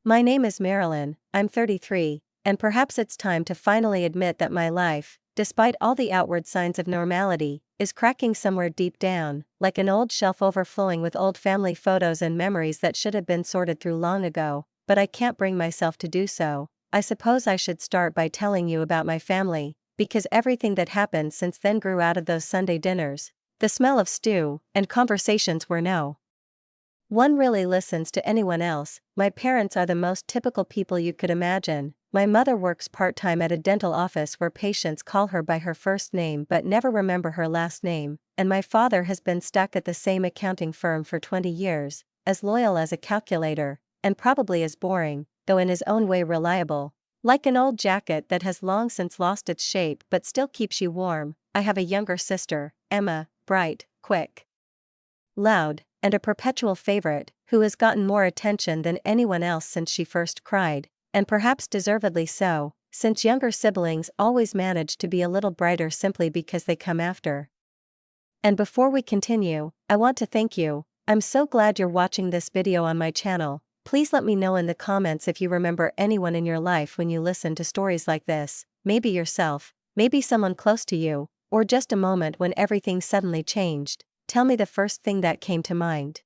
My name is Marilyn, I'm 33, and perhaps it's time to finally admit that my life, despite all the outward signs of normality, is cracking somewhere deep down, like an old shelf overflowing with old family photos and memories that should have been sorted through long ago, but I can't bring myself to do so. I suppose I should start by telling you about my family, because everything that happened since then grew out of those Sunday dinners. The smell of stew, and conversations where no one really listens to anyone else. My parents are the most typical people you could imagine. My mother works part-time at a dental office where patients call her by her first name but never remember her last name, and my father has been stuck at the same accounting firm for 20 years, as loyal as a calculator, and probably as boring, though in his own way reliable. Like an old jacket that has long since lost its shape but still keeps you warm. I have a younger sister, Emma, bright, quick, loud, and a perpetual favorite, who has gotten more attention than anyone else since she first cried, and perhaps deservedly so, since younger siblings always manage to be a little brighter simply because they come after. And before we continue, I want to thank you. I'm so glad you're watching this video on my channel. Please let me know in the comments if you remember anyone in your life when you listen to stories like this, maybe yourself, maybe someone close to you, or just a moment when everything suddenly changed. Tell me the first thing that came to mind.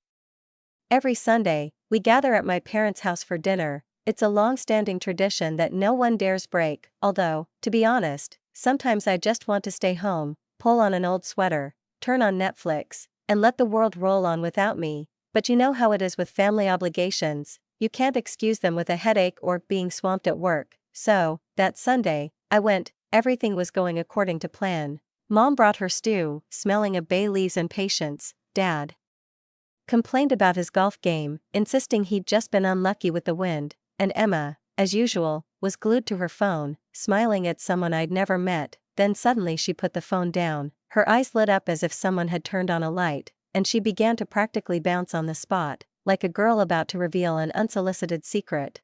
Every Sunday, we gather at my parents' house for dinner. It's a long-standing tradition that no one dares break, although, to be honest, sometimes I just want to stay home, pull on an old sweater, turn on Netflix, and let the world roll on without me. But you know how it is with family obligations, you can't excuse them with a headache or being swamped at work. So, that Sunday, I went. Everything was going according to plan. Mom brought her stew, smelling of bay leaves and patience. Dad complained about his golf game, insisting he'd just been unlucky with the wind, and Emma, as usual, was glued to her phone, smiling at someone I'd never met. Then suddenly she put the phone down, her eyes lit up as if someone had turned on a light, and she began to practically bounce on the spot, like a girl about to reveal an unsolicited secret.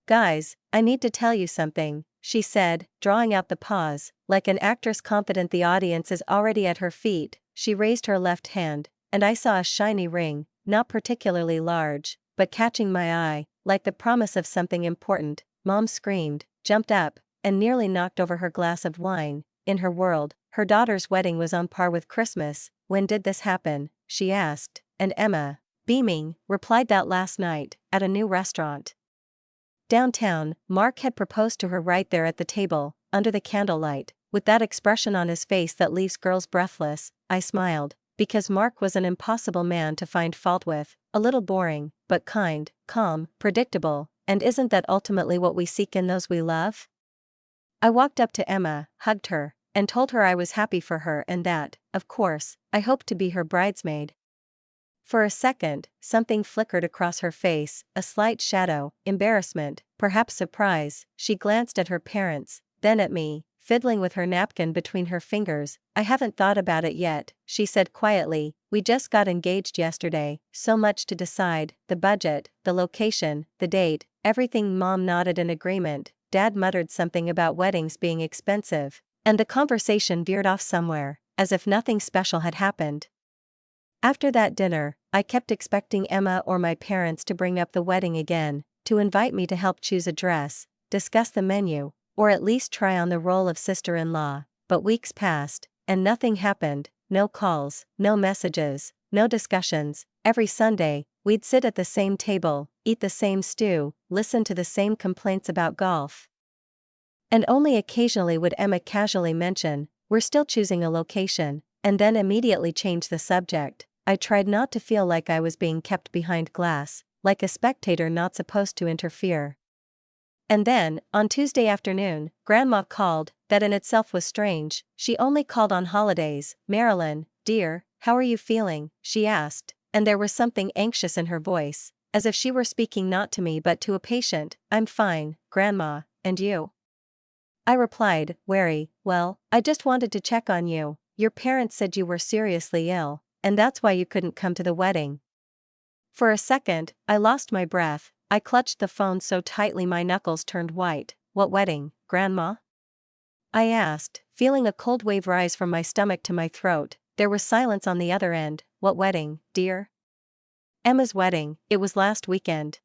"Guys, I need to tell you something," she said, drawing out the pause. Like an actress confident the audience is already at her feet, she raised her left hand, and I saw a shiny ring, not particularly large, but catching my eye, like the promise of something important. Mom screamed, jumped up, and nearly knocked over her glass of wine. In her world, her daughter's wedding was on par with Christmas. "When did this happen?" she asked, and Emma, beaming, replied that last night, at a new restaurant downtown. Mark had proposed to her right there at the table, under the candlelight, with that expression on his face that leaves girls breathless. I smiled, because Mark was an impossible man to find fault with, a little boring, but kind, calm, predictable, and isn't that ultimately what we seek in those we love? I walked up to Emma, hugged her, and told her I was happy for her and that, of course, I hoped to be her bridesmaid. For a second, something flickered across her face, a slight shadow, embarrassment, perhaps surprise. She glanced at her parents, then at me, fiddling with her napkin between her fingers. "I haven't thought about it yet," she said quietly. "We just got engaged yesterday, so much to decide, the budget, the location, the date, everything." Mom nodded in agreement. Dad muttered something about weddings being expensive, and the conversation veered off somewhere, as if nothing special had happened. After that dinner, I kept expecting Emma or my parents to bring up the wedding again, to invite me to help choose a dress, discuss the menu, or at least try on the role of sister-in-law. But weeks passed, and nothing happened. No calls, no messages, no discussions. Every Sunday, we'd sit at the same table, eat the same stew, listen to the same complaints about golf. And only occasionally would Emma casually mention, "We're still choosing a location," and then immediately change the subject. I tried not to feel like I was being kept behind glass, like a spectator not supposed to interfere. And then, on Tuesday afternoon, Grandma called. That in itself was strange. She only called on holidays. "Marilyn, dear, how are you feeling?" she asked, and there was something anxious in her voice, as if she were speaking not to me but to a patient. "I'm fine, Grandma, and you?" I replied, wary, "Well, I just wanted to check on you. Your parents said you were seriously ill, and that's why you couldn't come to the wedding." For a second, I lost my breath. I clutched the phone so tightly my knuckles turned white. "What wedding, Grandma?" I asked, feeling a cold wave rise from my stomach to my throat. There was silence on the other end. "What wedding, dear?" "Emma's wedding, it was last weekend."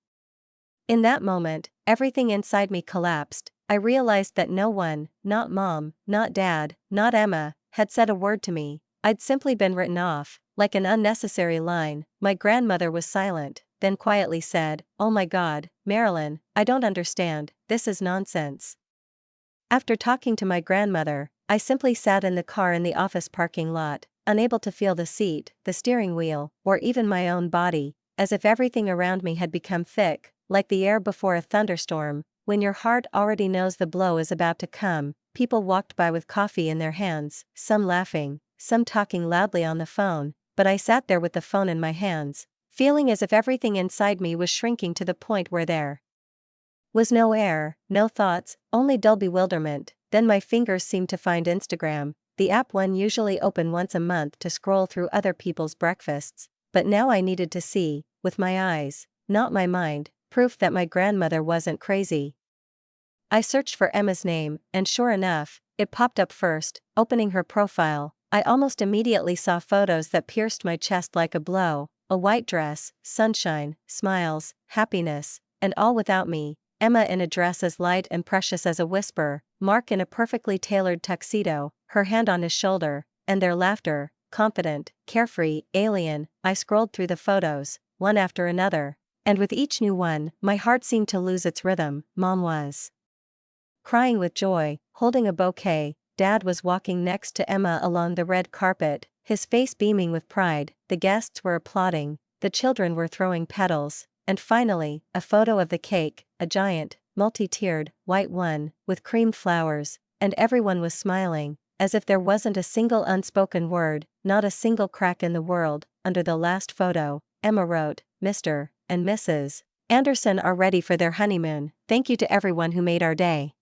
In that moment, everything inside me collapsed. I realized that no one, not mom, not dad, not Emma, had said a word to me. I'd simply been written off, like an unnecessary line. My grandmother was silent, then quietly said, "Oh my God, Marilyn, I don't understand, this is nonsense." After talking to my grandmother, I simply sat in the car in the office parking lot, unable to feel the seat, the steering wheel, or even my own body, as if everything around me had become thick, like the air before a thunderstorm. When your heart already knows the blow is about to come, people walked by with coffee in their hands, some laughing, some talking loudly on the phone, but I sat there with the phone in my hands, feeling as if everything inside me was shrinking to the point where there was no air, no thoughts, only dull bewilderment. Then my fingers seemed to find Instagram, the app one usually open once a month to scroll through other people's breakfasts, but now I needed to see, with my eyes, not my mind, proof that my grandmother wasn't crazy. I searched for Emma's name, and sure enough, it popped up first. Opening her profile, I almost immediately saw photos that pierced my chest like a blow: a white dress, sunshine, smiles, happiness, and all without me. Emma in a dress as light and precious as a whisper, Mark in a perfectly tailored tuxedo, her hand on his shoulder, and their laughter, confident, carefree, alien. I scrolled through the photos, one after another, and with each new one, my heart seemed to lose its rhythm. Mom was crying with joy, holding a bouquet. Dad was walking next to Emma along the red carpet, his face beaming with pride. The guests were applauding, the children were throwing petals, and finally, a photo of the cake, a giant, multi-tiered, white one, with cream flowers, and everyone was smiling, as if there wasn't a single unspoken word, not a single crack in the world. Under the last photo, Emma wrote, "Mr. and Mrs. Anderson are ready for their honeymoon. Thank you to everyone who made our day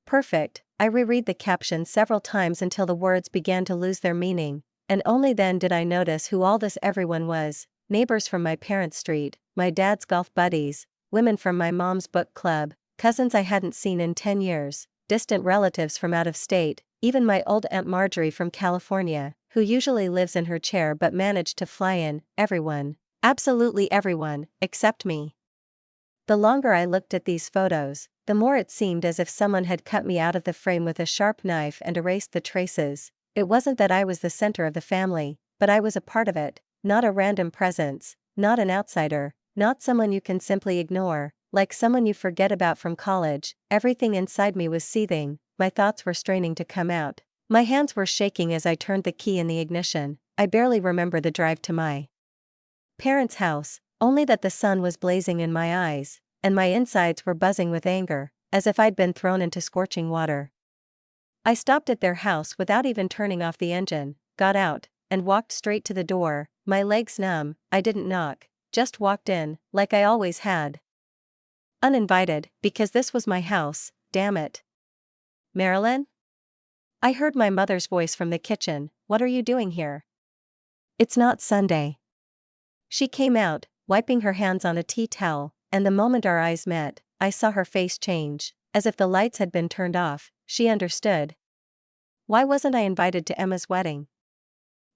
perfect." I reread the caption several times until the words began to lose their meaning, and only then did I notice who all this everyone was: neighbors from my parents' street, my dad's golf buddies, women from my mom's book club, cousins I hadn't seen in 10 years, distant relatives from out of state, even my old Aunt Marjorie from California, who usually lives in her chair but managed to fly in. Everyone, absolutely everyone, except me. The longer I looked at these photos, the more it seemed as if someone had cut me out of the frame with a sharp knife and erased the traces. It wasn't that I was the center of the family, but I was a part of it, not a random presence, not an outsider, not someone you can simply ignore, like someone you forget about from college. Everything inside me was seething, my thoughts were straining to come out. My hands were shaking as I turned the key in the ignition. I barely remember the drive to my parents' house, only that the sun was blazing in my eyes, and my insides were buzzing with anger, as if I'd been thrown into scorching water. I stopped at their house without even turning off the engine, got out, and walked straight to the door, my legs numb. I didn't knock, just walked in, like I always had. Uninvited, because this was my house, damn it. "Marilyn?" I heard my mother's voice from the kitchen. "What are you doing here? It's not Sunday." She came out, wiping her hands on a tea towel, and the moment our eyes met, I saw her face change, as if the lights had been turned off. She understood. "Why wasn't I invited to Emma's wedding?"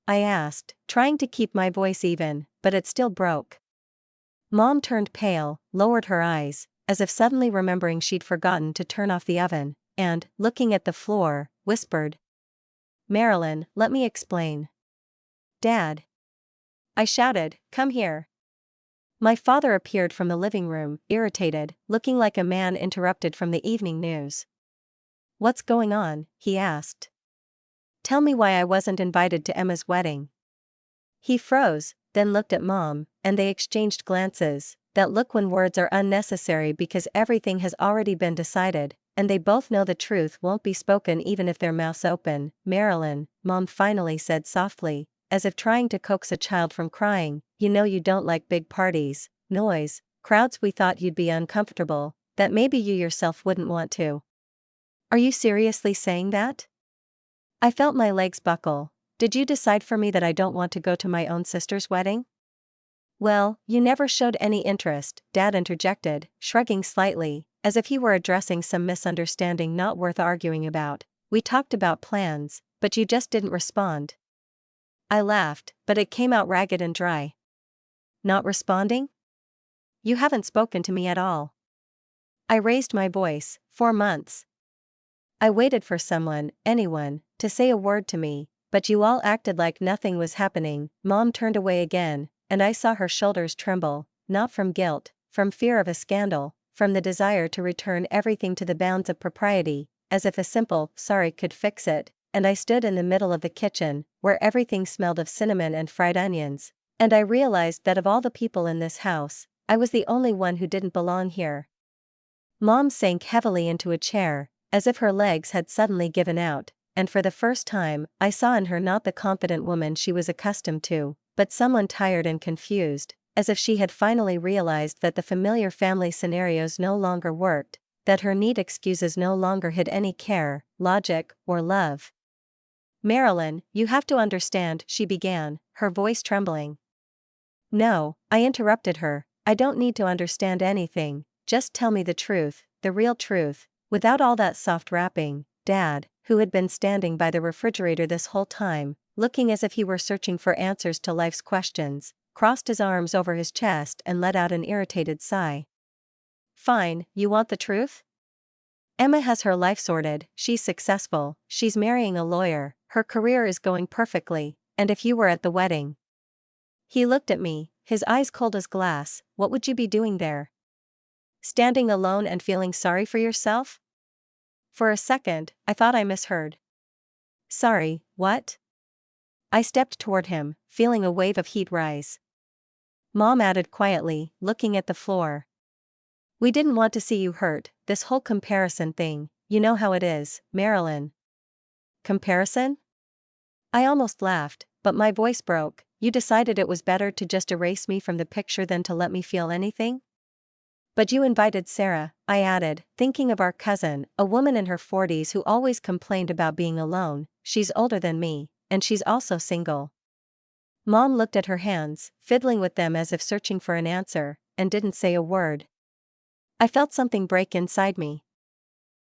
I asked, trying to keep my voice even, but it still broke. Mom turned pale, lowered her eyes, as if suddenly remembering she'd forgotten to turn off the oven, and, looking at the floor, whispered, "Marilyn, let me explain." "Dad!" I shouted, "Come here." My father appeared from the living room, irritated, looking like a man interrupted from the evening news. "What's going on?" he asked. "Tell me why I wasn't invited to Emma's wedding." He froze, then looked at Mom, and they exchanged glances, that look when words are unnecessary because everything has already been decided, and they both know the truth won't be spoken even if their mouths open. "Marilyn," Mom finally said softly, as if trying to coax a child from crying, "you know you don't like big parties, noise, crowds. We thought you'd be uncomfortable, that maybe you yourself wouldn't want to." "Are you seriously saying that?" I felt my legs buckle. "Did you decide for me that I don't want to go to my own sister's wedding?" "Well, you never showed any interest," Dad interjected, shrugging slightly, as if he were addressing some misunderstanding not worth arguing about. "We talked about plans, but you just didn't respond." I laughed, but it came out ragged and dry. "Not responding?" You haven't spoken to me at all. I raised my voice. 4 months. I waited for someone, anyone, to say a word to me, but you all acted like nothing was happening. Mom turned away again, and I saw her shoulders tremble, not from guilt, from fear of a scandal, from the desire to return everything to the bounds of propriety, as if a simple sorry could fix it. And I stood in the middle of the kitchen, where everything smelled of cinnamon and fried onions, and I realized that of all the people in this house, I was the only one who didn't belong here. Mom sank heavily into a chair, as if her legs had suddenly given out, and for the first time, I saw in her not the confident woman she was accustomed to, but someone tired and confused, as if she had finally realized that the familiar family scenarios no longer worked, that her neat excuses no longer hid any care, logic, or love. "Marilyn, you have to understand," she began, her voice trembling. "No," I interrupted her, "I don't need to understand anything, just tell me the truth, the real truth, without all that soft wrapping." Dad, who had been standing by the refrigerator this whole time, looking as if he were searching for answers to life's questions, crossed his arms over his chest and let out an irritated sigh. "Fine, you want the truth? Emma has her life sorted, she's successful, she's marrying a lawyer, her career is going perfectly, and if you were at the wedding..." He looked at me, his eyes cold as glass. "What would you be doing there? Standing alone and feeling sorry for yourself?" For a second, I thought I misheard. "Sorry, what?" I stepped toward him, feeling a wave of heat rise. Mom added quietly, looking at the floor. "We didn't want to see you hurt, this whole comparison thing, you know how it is, Marilyn." "Comparison?" I almost laughed, but my voice broke. "You decided it was better to just erase me from the picture than to let me feel anything?" "But you invited Sarah," I added, thinking of our cousin, a woman in her 40s who always complained about being alone. "She's older than me, and she's also single." Mom looked at her hands, fiddling with them as if searching for an answer, and didn't say a word. I felt something break inside me.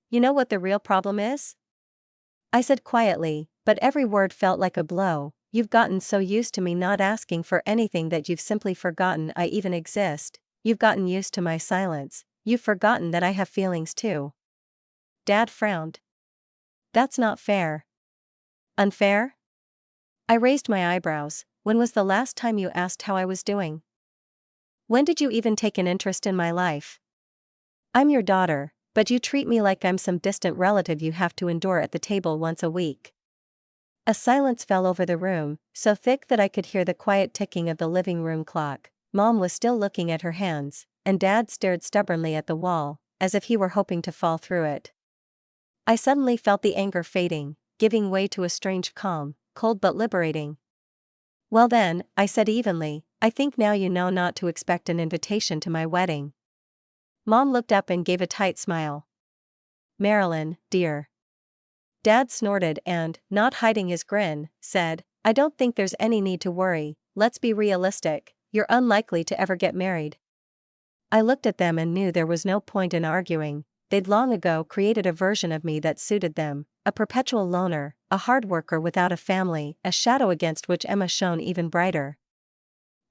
"You know what the real problem is?" I said quietly, but every word felt like a blow. "You've gotten so used to me not asking for anything that you've simply forgotten I even exist. You've gotten used to my silence, you've forgotten that I have feelings too." Dad frowned. "That's not fair." "Unfair?" I raised my eyebrows. "When was the last time you asked how I was doing? When did you even take an interest in my life? I'm your daughter, but you treat me like I'm some distant relative you have to endure at the table once a week." A silence fell over the room, so thick that I could hear the quiet ticking of the living room clock. Mom was still looking at her hands, and Dad stared stubbornly at the wall, as if he were hoping to fall through it. I suddenly felt the anger fading, giving way to a strange calm, cold but liberating. "Well then," I said evenly, "I think now you know not to expect an invitation to my wedding." Mom looked up and gave a tight smile. "Marilyn, dear." Dad snorted and, not hiding his grin, said, "I don't think there's any need to worry. Let's be realistic, you're unlikely to ever get married." I looked at them and knew there was no point in arguing. They'd long ago created a version of me that suited them, a perpetual loner, a hard worker without a family, a shadow against which Emma shone even brighter.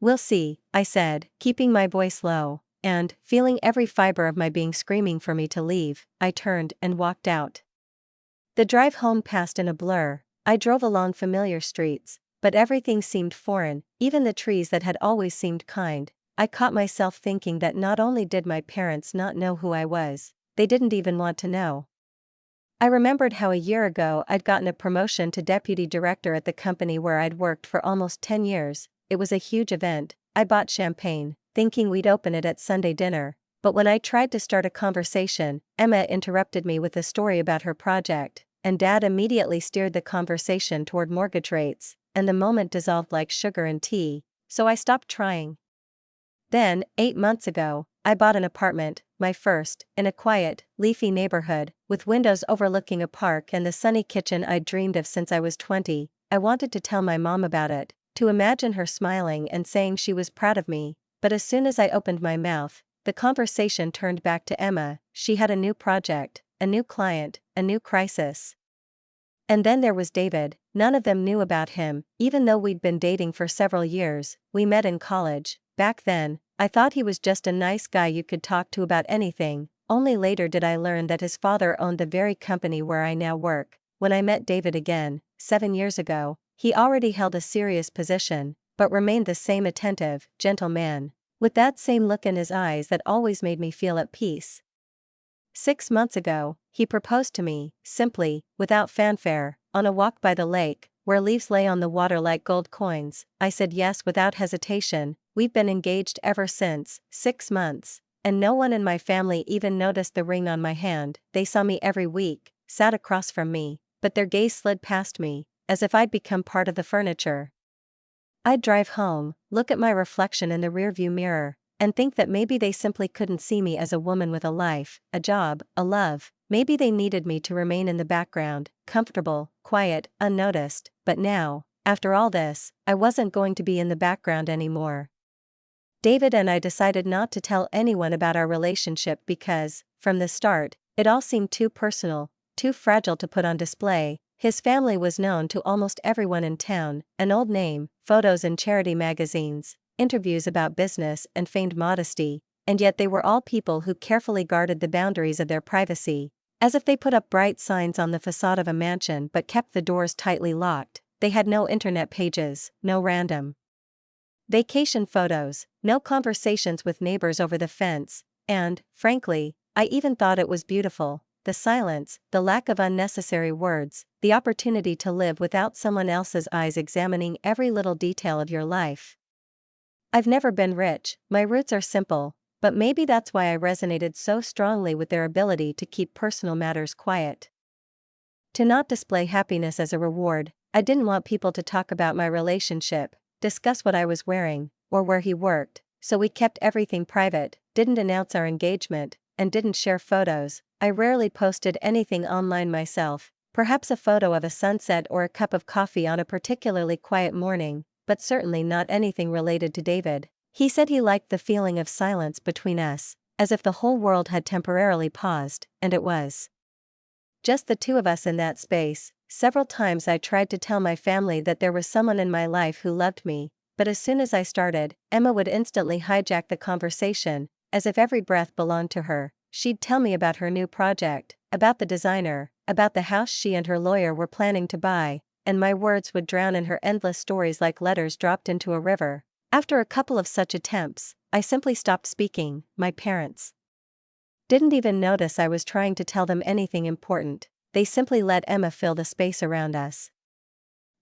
"We'll see," I said, keeping my voice low, and, feeling every fiber of my being screaming for me to leave, I turned and walked out. The drive home passed in a blur. I drove along familiar streets, but everything seemed foreign, even the trees that had always seemed kind. I caught myself thinking that not only did my parents not know who I was, they didn't even want to know. I remembered how a year ago I'd gotten a promotion to deputy director at the company where I'd worked for almost 10 years. It was a huge event. I bought champagne, thinking we'd open it at Sunday dinner, but when I tried to start a conversation, Emma interrupted me with a story about her project, and Dad immediately steered the conversation toward mortgage rates, and the moment dissolved like sugar in tea, so I stopped trying. Then, 8 months ago, I bought an apartment, my first, in a quiet, leafy neighborhood, with windows overlooking a park and the sunny kitchen I'd dreamed of since I was 20. I wanted to tell my mom about it, to imagine her smiling and saying she was proud of me, but as soon as I opened my mouth, the conversation turned back to Emma. She had a new project, a new client, a new crisis. And then there was David. None of them knew about him, even though we'd been dating for several years. We met in college. Back then, I thought he was just a nice guy you could talk to about anything, only later did I learn that his father owned the very company where I now work. When I met David again, 7 years ago, he already held a serious position, but remained the same attentive, gentle man, with that same look in his eyes that always made me feel at peace. 6 months ago, he proposed to me, simply, without fanfare, on a walk by the lake, where leaves lay on the water like gold coins. I said yes without hesitation. We've been engaged ever since, 6 months, and no one in my family even noticed the ring on my hand. They saw me every week, sat across from me, but their gaze slid past me, as if I'd become part of the furniture. I'd drive home, look at my reflection in the rearview mirror, and think that maybe they simply couldn't see me as a woman with a life, a job, a love. Maybe they needed me to remain in the background, comfortable, quiet, unnoticed. But now, after all this, I wasn't going to be in the background anymore. David and I decided not to tell anyone about our relationship because, from the start, it all seemed too personal, too fragile to put on display. His family was known to almost everyone in town, an old name, photos in charity magazines, interviews about business and feigned modesty, and yet they were all people who carefully guarded the boundaries of their privacy, as if they put up bright signs on the facade of a mansion but kept the doors tightly locked. They had no internet pages, no random vacation photos, no conversations with neighbors over the fence, and, frankly, I even thought it was beautiful. The silence, the lack of unnecessary words, the opportunity to live without someone else's eyes examining every little detail of your life. I've never been rich, my roots are simple, but maybe that's why I resonated so strongly with their ability to keep personal matters quiet. To not display happiness as a reward, I didn't want people to talk about my relationship, discuss what I was wearing, or where he worked, so we kept everything private, didn't announce our engagement, and didn't share photos. I rarely posted anything online myself, perhaps a photo of a sunset or a cup of coffee on a particularly quiet morning, but certainly not anything related to David. He said he liked the feeling of silence between us, as if the whole world had temporarily paused, and it was just the two of us in that space. Several times I tried to tell my family that there was someone in my life who loved me, but as soon as I started, Emma would instantly hijack the conversation, as if every breath belonged to her. She'd tell me about her new project, about the designer, about the house she and her lawyer were planning to buy, and my words would drown in her endless stories like letters dropped into a river. After a couple of such attempts, I simply stopped speaking. My parents didn't even notice I was trying to tell them anything important. They simply let Emma fill the space around us.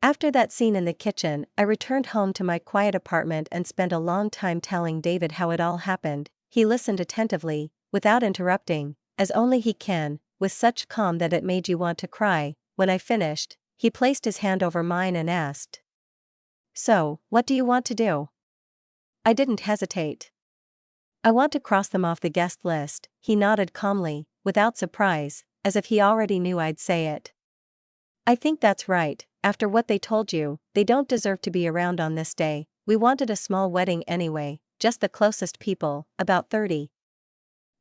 After that scene in the kitchen, I returned home to my quiet apartment and spent a long time telling David how it all happened. He listened attentively, without interrupting, as only he can, with such calm that it made you want to cry. When I finished, he placed his hand over mine and asked, "So, what do you want to do?" I didn't hesitate. "I want to cross them off the guest list." He nodded calmly, without surprise, as if he already knew I'd say it. "I think that's right. After what they told you, they don't deserve to be around on this day." We wanted a small wedding anyway, just the closest people, about 30.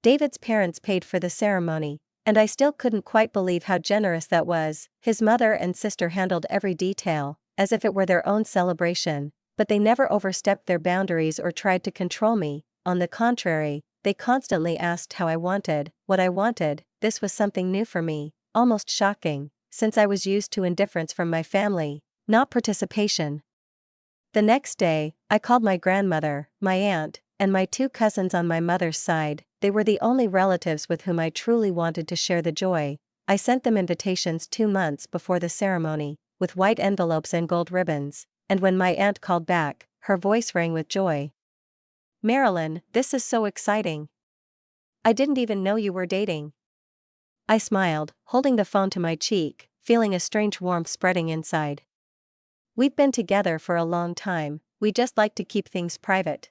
David's parents paid for the ceremony, and I still couldn't quite believe how generous that was. His mother and sister handled every detail, as if it were their own celebration, but they never overstepped their boundaries or tried to control me. On the contrary, they constantly asked how I wanted, what I wanted. This was something new for me, almost shocking, since I was used to indifference from my family, not participation. The next day, I called my grandmother, my aunt, and my 2 cousins on my mother's side. They were the only relatives with whom I truly wanted to share the joy. I sent them invitations 2 months before the ceremony, with white envelopes and gold ribbons, and when my aunt called back, her voice rang with joy. "Marilyn, this is so exciting. I didn't even know you were dating." I smiled, holding the phone to my cheek, feeling a strange warmth spreading inside. "We've been together for a long time, we just like to keep things private."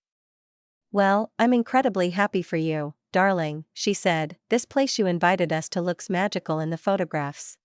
"Well, I'm incredibly happy for you, darling," she said. "This place you invited us to looks magical in the photographs."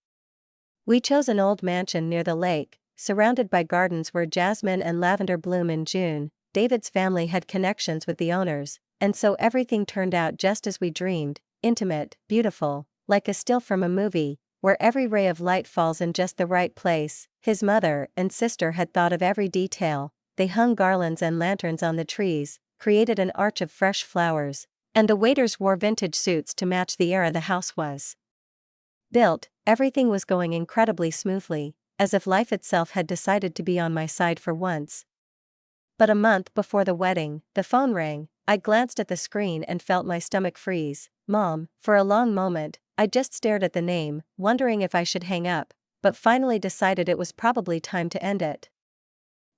We chose an old mansion near the lake, surrounded by gardens where jasmine and lavender bloom in June. David's family had connections with the owners, and so everything turned out just as we dreamed, intimate, beautiful, like a still from a movie, where every ray of light falls in just the right place. His mother and sister had thought of every detail. They hung garlands and lanterns on the trees, created an arch of fresh flowers, and the waiters wore vintage suits to match the era the house was built. Everything was going incredibly smoothly, as if life itself had decided to be on my side for once. But a month before the wedding, the phone rang. I glanced at the screen and felt my stomach freeze. Mom. For a long moment, I just stared at the name, wondering if I should hang up, but finally decided it was probably time to end it.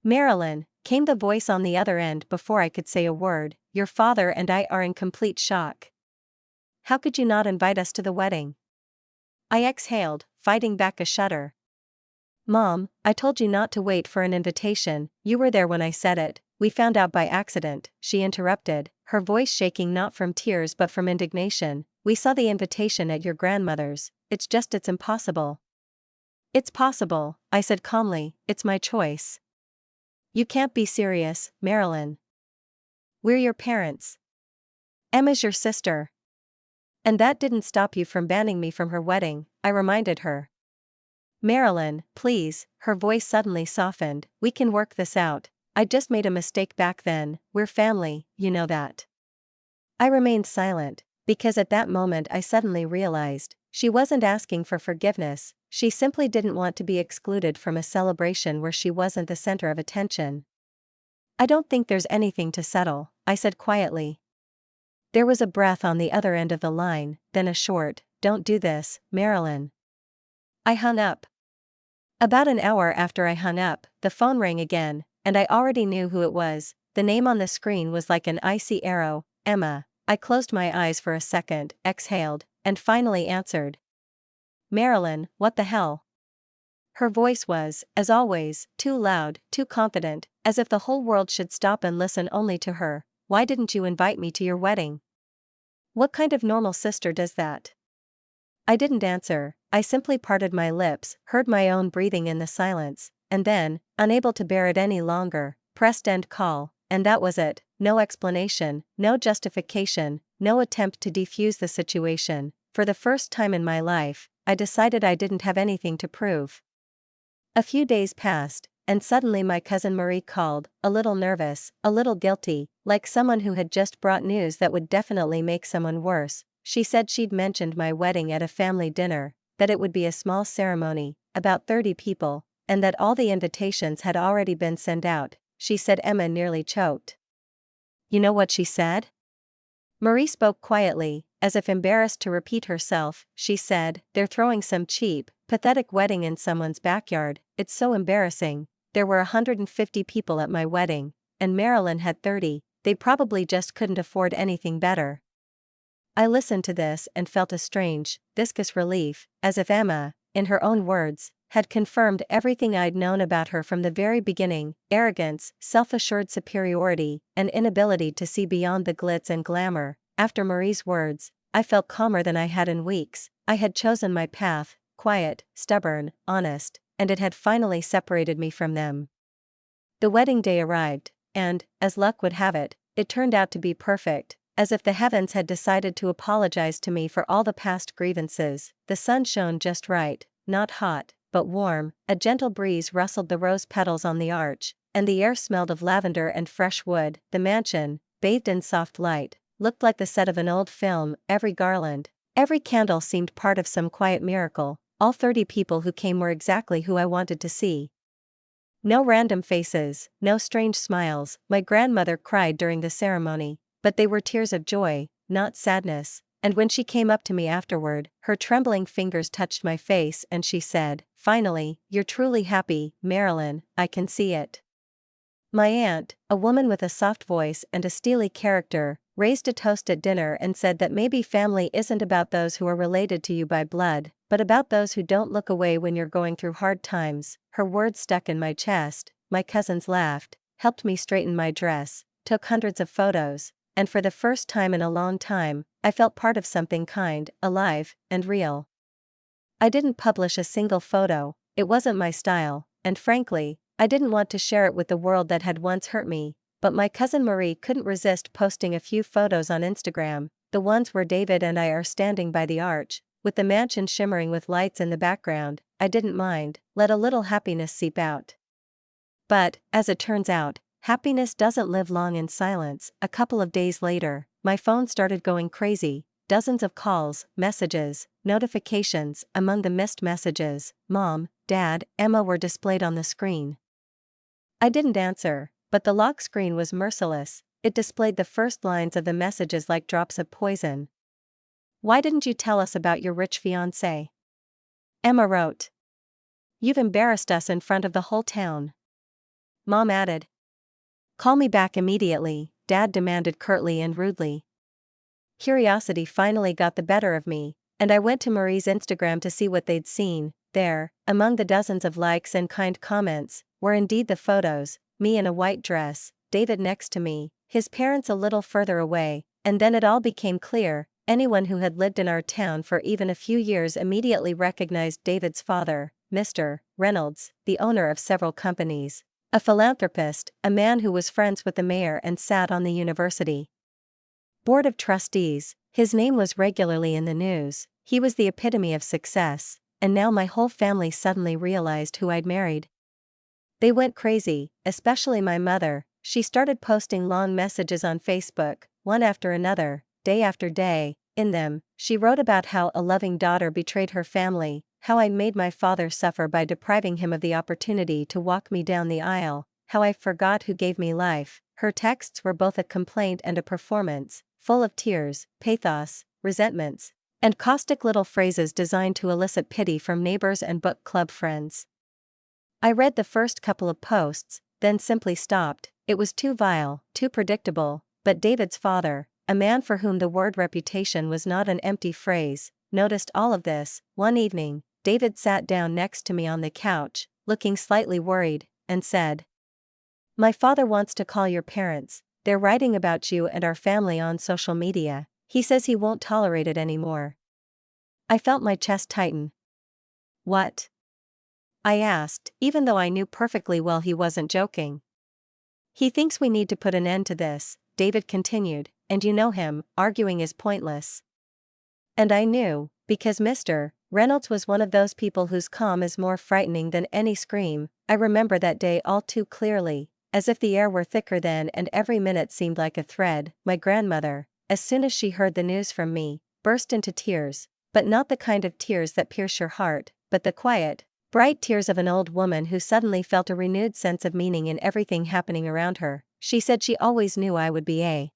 Marilyn, came the voice on the other end before I could say a word. Your father and I are in complete shock. How could you not invite us to the wedding? I exhaled, fighting back a shudder. Mom, I told you not to wait for an invitation. You were there when I said it. We found out by accident, she interrupted, her voice shaking not from tears but from indignation. We saw the invitation at your grandmother's. It's impossible. It's possible, I said calmly, it's my choice. You can't be serious, Marilyn. We're your parents. Emma's your sister. And that didn't stop you from banning me from her wedding, I reminded her. Marilyn, please, her voice suddenly softened, we can work this out. I just made a mistake back then, we're family, you know that. I remained silent, because at that moment I suddenly realized, she wasn't asking for forgiveness, she simply didn't want to be excluded from a celebration where she wasn't the center of attention. I don't think there's anything to settle, I said quietly. There was a breath on the other end of the line, then a short, don't do this, Marilyn. I hung up. About an hour after I hung up, the phone rang again, and I already knew who it was. The name on the screen was like an icy arrow, Emma. I closed my eyes for a second, exhaled, and finally answered. Marilyn, what the hell? Her voice was, as always, too loud, too confident, as if the whole world should stop and listen only to her. Why didn't you invite me to your wedding? What kind of normal sister does that? I didn't answer, I simply parted my lips, heard my own breathing in the silence, and then, unable to bear it any longer, pressed end call, and that was it. No explanation, no justification, no attempt to defuse the situation. For the first time in my life, I decided I didn't have anything to prove. A few days passed, and suddenly my cousin Marie called, a little nervous, a little guilty, like someone who had just brought news that would definitely make someone worse. She said she'd mentioned my wedding at a family dinner, that it would be a small ceremony, about 30 people, and that all the invitations had already been sent out. She said. Emma nearly choked. You know what she said? Marie spoke quietly, as if embarrassed to repeat herself. She said, they're throwing some cheap, pathetic wedding in someone's backyard. It's so embarrassing. There were 150 people at my wedding, and Marilyn had 30, they probably just couldn't afford anything better. I listened to this and felt a strange, viscous relief, as if Emma, in her own words, had confirmed everything I'd known about her from the very beginning: arrogance, self-assured superiority, and inability to see beyond the glitz and glamour. After Marie's words, I felt calmer than I had in weeks. I had chosen my path, quiet, stubborn, honest, and it had finally separated me from them. The wedding day arrived, and, as luck would have it, it turned out to be perfect, as if the heavens had decided to apologize to me for all the past grievances. The sun shone just right, not hot, but warm. A gentle breeze rustled the rose petals on the arch, and the air smelled of lavender and fresh wood. The mansion, bathed in soft light, looked like the set of an old film. Every garland, every candle seemed part of some quiet miracle. All 30 people who came were exactly who I wanted to see. No random faces, no strange smiles. My grandmother cried during the ceremony, but they were tears of joy, not sadness, and when she came up to me afterward, her trembling fingers touched my face and she said, finally, you're truly happy, Marilyn, I can see it. My aunt, a woman with a soft voice and a steely character, raised a toast at dinner and said that maybe family isn't about those who are related to you by blood, but about those who don't look away when you're going through hard times. Her words stuck in my chest. My cousins laughed, helped me straighten my dress, took hundreds of photos, and for the first time in a long time, I felt part of something kind, alive, and real. I didn't publish a single photo, it wasn't my style, and frankly, I didn't want to share it with the world that had once hurt me, but my cousin Marie couldn't resist posting a few photos on Instagram, the ones where David and I are standing by the arch, with the mansion shimmering with lights in the background. I didn't mind, let a little happiness seep out. But, as it turns out, happiness doesn't live long in silence. A couple of days later, my phone started going crazy. Dozens of calls, messages, notifications. Among the missed messages, Mom, Dad, Emma were displayed on the screen. I didn't answer, but the lock screen was merciless. It displayed the first lines of the messages like drops of poison. "Why didn't you tell us about your rich fiancé?" Emma wrote. "You've embarrassed us in front of the whole town." Mom added. "Call me back immediately," Dad demanded curtly and rudely. Curiosity finally got the better of me, and I went to Marie's Instagram to see what they'd seen. There, among the dozens of likes and kind comments, were indeed the photos, me in a white dress, David next to me, his parents a little further away, and then it all became clear. Anyone who had lived in our town for even a few years immediately recognized David's father, Mr. Reynolds, the owner of several companies, a philanthropist, a man who was friends with the mayor and sat on the university board of trustees. His name was regularly in the news. He was the epitome of success, and now my whole family suddenly realized who I'd married. They went crazy, especially my mother. She started posting long messages on Facebook, one after another, day after day. In them, she wrote about how a loving daughter betrayed her family, how I made my father suffer by depriving him of the opportunity to walk me down the aisle, how I forgot who gave me life. Her texts were both a complaint and a performance, full of tears, pathos, resentments, and caustic little phrases designed to elicit pity from neighbors and book club friends. I read the first couple of posts, then simply stopped. It was too vile, too predictable. But David's father, a man for whom the word reputation was not an empty phrase, noticed all of this. One evening, David sat down next to me on the couch, looking slightly worried, and said, "My father wants to call your parents. They're writing about you and our family on social media. He says he won't tolerate it anymore." I felt my chest tighten. "What?" I asked, even though I knew perfectly well he wasn't joking. "He thinks we need to put an end to this," David continued, "and you know him, arguing is pointless." And I knew, because Mr. Reynolds was one of those people whose calm is more frightening than any scream. I remember that day all too clearly, as if the air were thicker then and every minute seemed like a thread. My grandmother, as soon as she heard the news from me, burst into tears, but not the kind of tears that pierce your heart, but the quiet, bright tears of an old woman who suddenly felt a renewed sense of meaning in everything happening around her. She said she always knew I would be a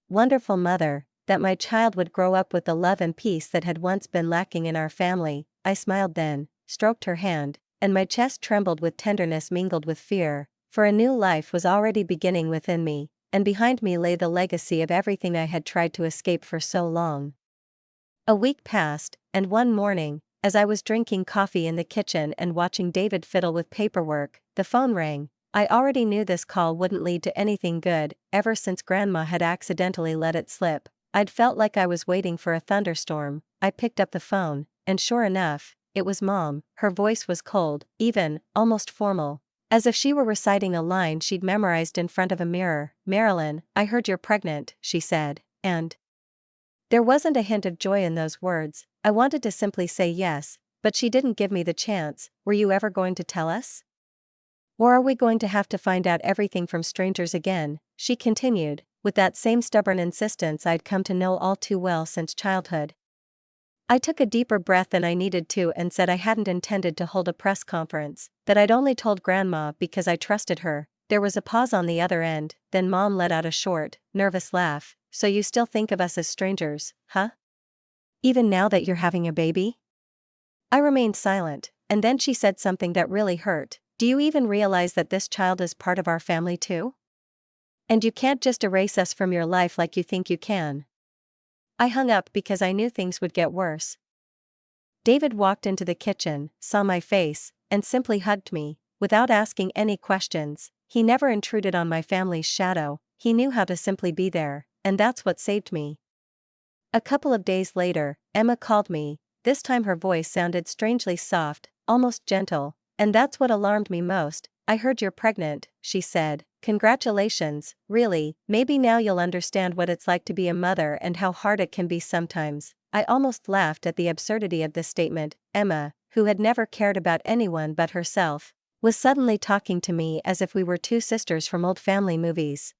wonderful mother, that my child would grow up with the love and peace that had once been lacking in our family. I smiled then, stroked her hand, and my chest trembled with tenderness mingled with fear, for a new life was already beginning within me, and behind me lay the legacy of everything I had tried to escape for so long. A week passed, and one morning, as I was drinking coffee in the kitchen and watching David fiddle with paperwork, the phone rang. I already knew this call wouldn't lead to anything good. Ever since Grandma had accidentally let it slip, I'd felt like I was waiting for a thunderstorm. I picked up the phone, and sure enough, it was Mom. Her voice was cold, even, almost formal, as if she were reciting a line she'd memorized in front of a mirror. "Marilyn, I heard you're pregnant," she said, and there wasn't a hint of joy in those words. I wanted to simply say yes, but she didn't give me the chance. "Were you ever going to tell us? Or are we going to have to find out everything from strangers again?" she continued, with that same stubborn insistence I'd come to know all too well since childhood. I took a deeper breath than I needed to and said I hadn't intended to hold a press conference, that I'd only told Grandma because I trusted her. There was a pause on the other end, then Mom let out a short, nervous laugh. "So you still think of us as strangers, huh? Even now that you're having a baby?" I remained silent, and then she said something that really hurt. "Do you even realize that this child is part of our family too? And you can't just erase us from your life like you think you can." I hung up because I knew things would get worse. David walked into the kitchen, saw my face, and simply hugged me, without asking any questions. He never intruded on my family's shadow. He knew how to simply be there, and that's what saved me. A couple of days later, Emma called me. This time her voice sounded strangely soft, almost gentle, and that's what alarmed me most. "I heard you're pregnant," she said. "Congratulations, really. Maybe now you'll understand what it's like to be a mother and how hard it can be sometimes." I almost laughed at the absurdity of this statement. Emma, who had never cared about anyone but herself, was suddenly talking to me as if we were two sisters from old family movies.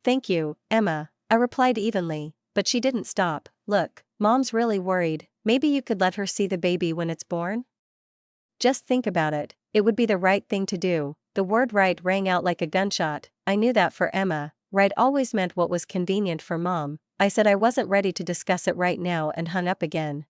"Thank you, Emma," I replied evenly, but she didn't stop. "Look, Mom's really worried. Maybe you could let her see the baby when it's born? Just think about it, it would be the right thing to do." The word right rang out like a gunshot. I knew that for Emma, right always meant what was convenient for Mom. I said I wasn't ready to discuss it right now and hung up again.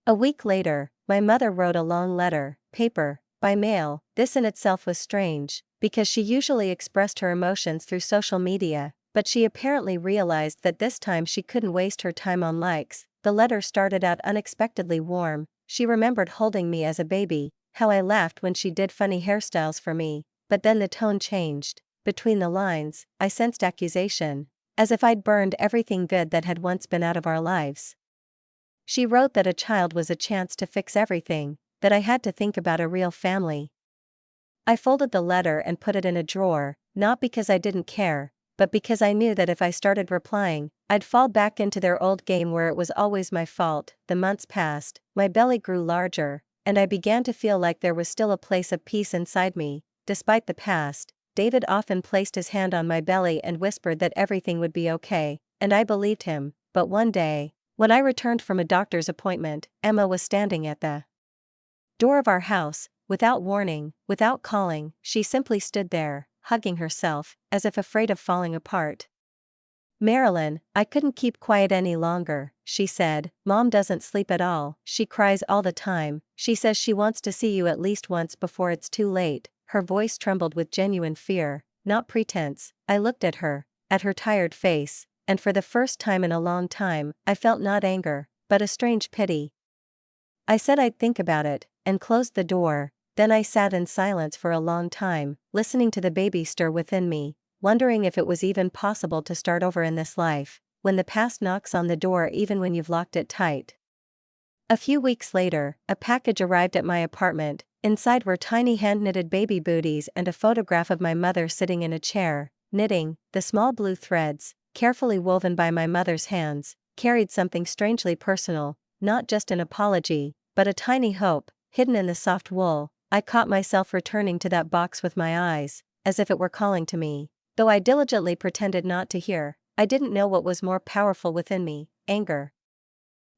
A week later, my mother wrote a long letter, paper, by mail. This in itself was strange, because she usually expressed her emotions through social media, but she apparently realized that this time she couldn't waste her time on likes. The letter started out unexpectedly warm. She remembered holding me as a baby, how I laughed when she did funny hairstyles for me, but then the tone changed. Between the lines, I sensed accusation, as if I'd burned everything good that had once been out of our lives. She wrote that a child was a chance to fix everything, that I had to think about a real family. I folded the letter and put it in a drawer, not because I didn't care, but because I knew that if I started replying, I'd fall back into their old game where it was always my fault. The months passed, my belly grew larger, and I began to feel like there was still a place of peace inside me. Despite the past, David often placed his hand on my belly and whispered that everything would be okay, and I believed him. But one day, when I returned from a doctor's appointment, Emma was standing at the door of our house. Without warning, without calling, she simply stood there, hugging herself, as if afraid of falling apart. "Marilyn, I couldn't keep quiet any longer," she said. "Mom doesn't sleep at all, she cries all the time, she says she wants to see you at least once before it's too late." Her voice trembled with genuine fear, not pretense. I looked at her tired face, and for the first time in a long time, I felt not anger, but a strange pity. I said I'd think about it, and closed the door. Then I sat in silence for a long time, listening to the baby stir within me, wondering if it was even possible to start over in this life, when the past knocks on the door even when you've locked it tight. A few weeks later, a package arrived at my apartment. Inside were tiny hand-knitted baby booties and a photograph of my mother sitting in a chair, knitting. The small blue threads, carefully woven by my mother's hands, carried something strangely personal, not just an apology, but a tiny hope, hidden in the soft wool. I caught myself returning to that box with my eyes, as if it were calling to me. Though I diligently pretended not to hear, I didn't know what was more powerful within me, anger,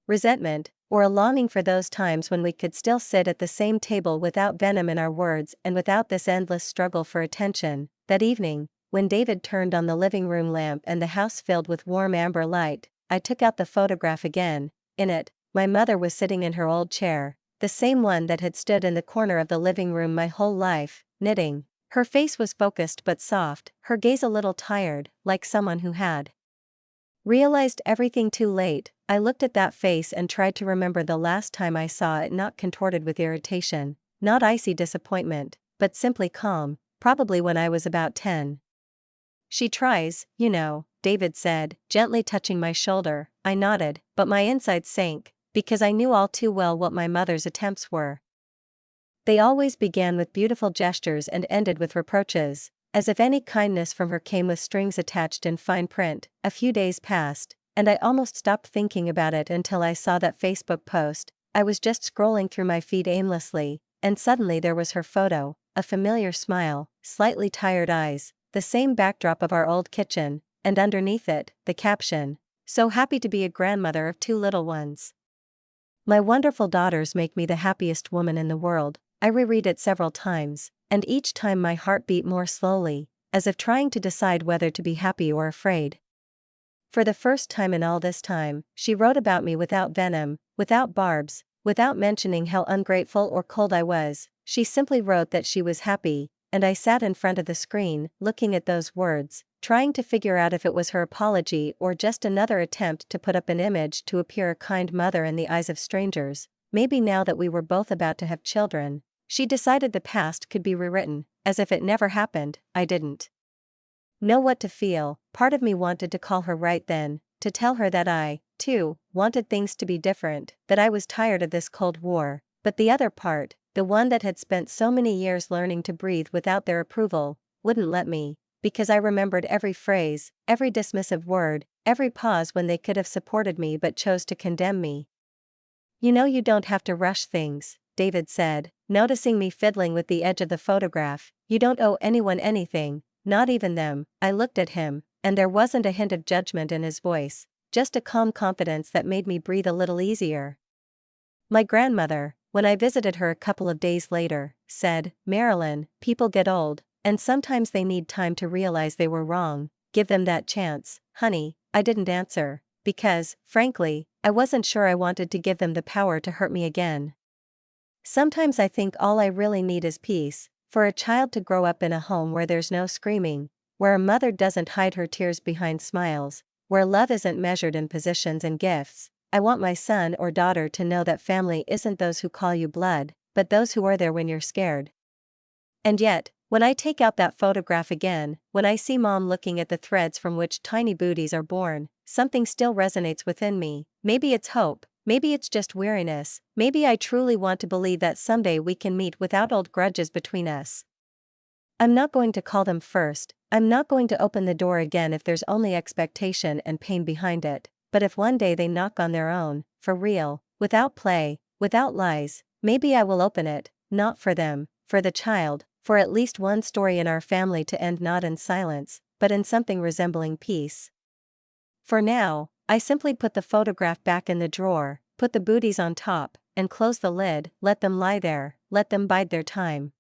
resentment, or a longing for those times when we could still sit at the same table without venom in our words and without this endless struggle for attention. That evening, when David turned on the living room lamp and the house filled with warm amber light, I took out the photograph again. In it, my mother was sitting in her old chair, the same one that had stood in the corner of the living room my whole life, knitting. Her face was focused but soft, her gaze a little tired, like someone who had realized everything too late. I looked at that face and tried to remember the last time I saw it, not contorted with irritation, not icy disappointment, but simply calm, probably when I was about 10. "She tries, you know," David said, gently touching my shoulder. I nodded, but my insides sank, because I knew all too well what my mother's attempts were. They always began with beautiful gestures and ended with reproaches, as if any kindness from her came with strings attached in fine print. A few days passed, and I almost stopped thinking about it until I saw that Facebook post. I was just scrolling through my feed aimlessly, and suddenly there was her photo, a familiar smile, slightly tired eyes, the same backdrop of our old kitchen, and underneath it, the caption, "So happy to be a grandmother of 2 little ones. My wonderful daughters make me the happiest woman in the world." I reread it several times, and each time my heart beat more slowly, as if trying to decide whether to be happy or afraid. For the first time in all this time, she wrote about me without venom, without barbs, without mentioning how ungrateful or cold I was. She simply wrote that she was happy, and I sat in front of the screen, looking at those words, trying to figure out if it was her apology or just another attempt to put up an image to appear a kind mother in the eyes of strangers. Maybe now that we were both about to have children, she decided the past could be rewritten, as if it never happened. I didn't know what to feel. Part of me wanted to call her right then, to tell her that I, too, wanted things to be different, that I was tired of this Cold War. But the other part, the one that had spent so many years learning to breathe without their approval, wouldn't let me, because I remembered every phrase, every dismissive word, every pause when they could have supported me but chose to condemn me. "You know you don't have to rush things," David said, noticing me fiddling with the edge of the photograph. You don't owe anyone anything, not even them. I looked at him, and there wasn't a hint of judgment in his voice, just a calm confidence that made me breathe a little easier. My grandmother, when I visited her a couple of days later, said, "Marilyn, people get old, and sometimes they need time to realize they were wrong. Give them that chance, honey." I didn't answer, because, frankly, I wasn't sure I wanted to give them the power to hurt me again. Sometimes I think all I really need is peace, for a child to grow up in a home where there's no screaming, where a mother doesn't hide her tears behind smiles, where love isn't measured in positions and gifts. I want my son or daughter to know that family isn't those who call you blood, but those who are there when you're scared. And yet, when I take out that photograph again, when I see Mom looking at the threads from which tiny booties are born, something still resonates within me. Maybe it's hope, maybe it's just weariness, maybe I truly want to believe that someday we can meet without old grudges between us. I'm not going to call them first, I'm not going to open the door again if there's only expectation and pain behind it, but if one day they knock on their own, for real, without play, without lies, maybe I will open it, not for them, for the child, for at least one story in our family to end not in silence, but in something resembling peace. For now, I simply put the photograph back in the drawer, put the booties on top, and close the lid. Let them lie there, let them bide their time.